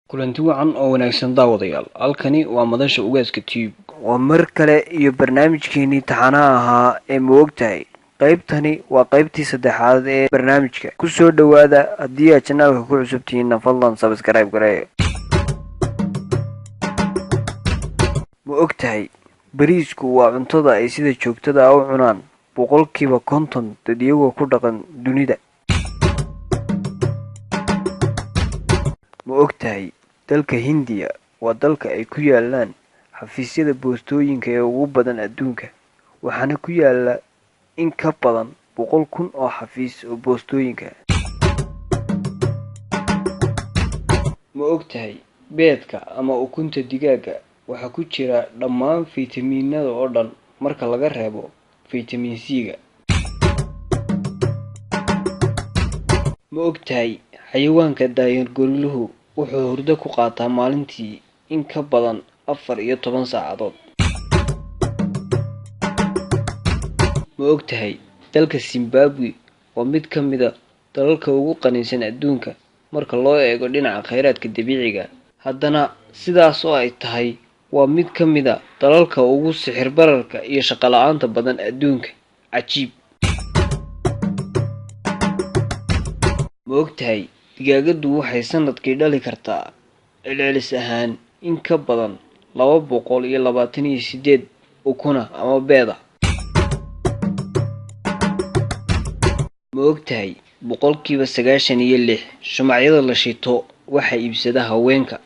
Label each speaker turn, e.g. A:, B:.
A: kulanti wacan oo wanaagsan daawadayaal halkani waa madasha ugaaska tube waa mar kale iyo barnaamijkeenii taxanaha ahaa ee ma ogtahay qaybtani waa qaybtii saddexaad ee barnaamijka ku soo dhowaada haddii aad janaalka ku cusubtihiinna fadlan sabskaraib garee ma ogtahay bariisku waa cuntada ay sida joogtada ah u cunaan boqolkiiba 50 dad iyagoo ku dhaqan dunida. ma ogtahay dalka Hindiya waa dalka ay ku yaalaan xafiisyada boostooyinka ee ugu badan adduunka, waxaana ku yaala in ka badan 100,000 oo xafiis oo boostooyinka. ma ogtahay beedka ama ukunta digaaga waxaa ku jira dhammaan fiitamiinada oo dhan marka laga reebo fitamiin C-ga. ma ogtahay xayawaanka daayir-goriluhu wuxuu hurdo ku qaataa maalintii in ka badan 14 saacadood. ma ogtahay dalka Zimbabwe waa mid ka mid ah dalalka ugu qaniinsan adduunka marka loo eego dhinaca kheyraadka dabiiciga, haddana sidaas oo ay tahay waa mid ka mid ah dalalka ugu sixir bararka iyo shaqo la'aanta badan adduunka. cajiib. ma ogtahay digaagadu waxay sanadkii dhali kartaa celcelis ahaan in ka badan 228 ukuna ama beeda. ma ogtahay boqolkiiba 96 shumacyada la shito waxaa iibsada haweenka.